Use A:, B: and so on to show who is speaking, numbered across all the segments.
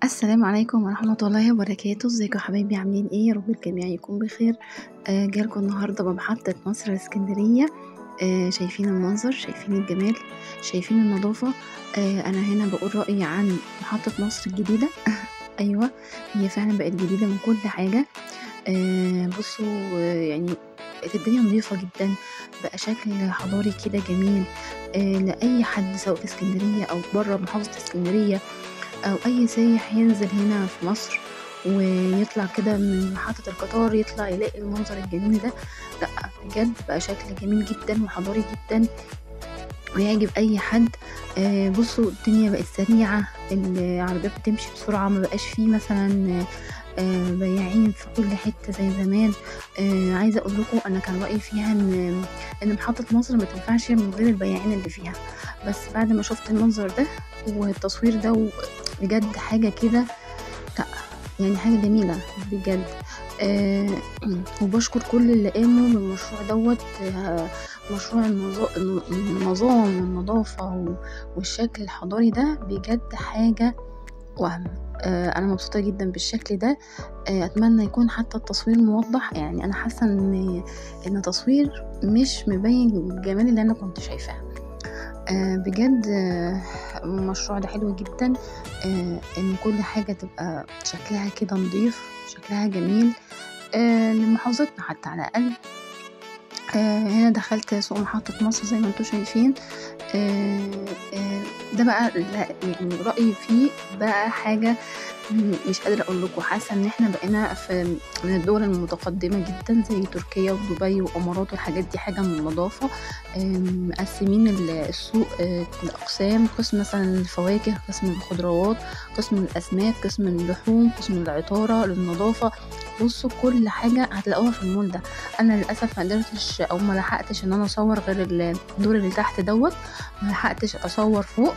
A: السلام عليكم ورحمة الله وبركاته. ازيكم يا حبايبي، عاملين ايه؟ يا رب الجميع يكون بخير. جايلكم النهارده بمحطة مصر الاسكندرية. شايفين المنظر، شايفين الجمال، شايفين النظافة. انا هنا بقول رأيي عن محطة مصر الجديدة. ايوه، هي فعلا بقت جديدة من كل حاجة. بصوا، يعني بقت الدنيا نظيفة جدا، بقى شكل حضاري كده جميل. لأي حد سواء في اسكندرية أو بره محافظة اسكندرية أو أي سايح ينزل هنا في مصر ويطلع كده من محطة القطار، يطلع يلاقي المنظر الجميل ده. لأ، بجد بقى شكل جميل جدا وحضاري جدا ويعجب أي حد. بصوا، الدنيا بقت سريعة، العربيات بتمشي بسرعة، ما بقاش فيه مثلا بياعين في كل حتة زي زمان. عايزة أقول لكم أنا كان رأيي فيها إن محطة مصر ما تنفعش من غير البياعين اللي فيها، بس بعد ما شفت المنظر ده والتصوير ده بجد حاجة كده، لأ يعني حاجة جميلة بجد. آه وبشكر كل اللي قاموا بالمشروع دوت. مشروع النظام والنظافة والشكل الحضاري ده بجد حاجة وهم. انا مبسوطة جدا بالشكل ده. اتمنى يكون حتى التصوير موضح، يعني انا حاسة ان التصوير مش مبين الجمال اللي انا كنت شايفاه. بجد المشروع ده حلو جدا. ان كل حاجة تبقى شكلها كده نضيف، شكلها جميل، لمحافظتنا حتى على الأقل. هنا دخلت سوق محطة مصر زي ما انتوا شايفين. ده بقى يعني رأيي فيه بقى حاجة مش قادرة اقول لكم. حاسة ان احنا بقينا من الدول المتقدمة جدا زي تركيا ودبي وامارات والحاجات دي. حاجة من النظافة. مقسمين السوق لأقسام، قسم مثلا الفواكه، قسم الخضروات، قسم الأسماك، قسم اللحوم، قسم العطارة، للنظافة. بصوا كل حاجة هتلاقوها في المول ده. انا للأسف ما قدرتش او ما لحقتش ان انا اصور غير الدور اللي تحت دوت، ما لحقتش اصور فوق.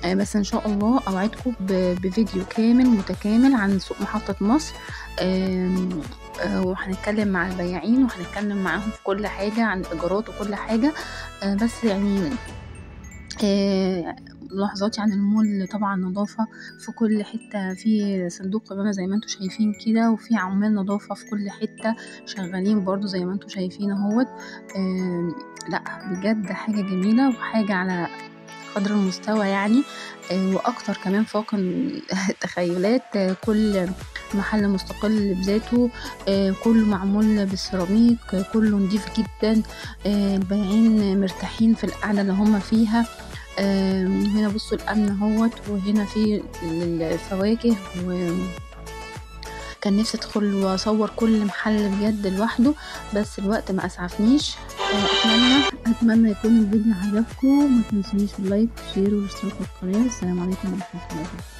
A: بس ان شاء الله اوعدكم بفيديو كامل متكامل عن سوق محطة مصر. وهنتكلم مع البياعين وهنتكلم معاهم في كل حاجة عن الإيجارات وكل حاجة. بس يعني ملاحظاتي عن المول طبعا نظافة في كل حتة، في صندوق قمامة زي ما انتوا شايفين كده، وفي عمال نظافة في كل حتة شغالين برضو زي ما انتوا شايفين اهوت. لا بجد حاجة جميلة وحاجة على قدر المستوى يعني. واكتر كمان فوق التخيلات. كل محل مستقل بذاته. كله معمول بالسيراميك، كله نضيف جدا. البائعين مرتاحين في القعدة اللي هم فيها. هنا بصوا الأمن اهوت، وهنا في الفواكه. كان نفسي ادخل واصور كل محل بجد لوحده، بس الوقت ما اسعفنيش. اتمنى يكون الفيديو عجبكم. ما تنسونيش اللايك والشير والاشتراك في القناه. السلام عليكم ورحمه الله وبركاته.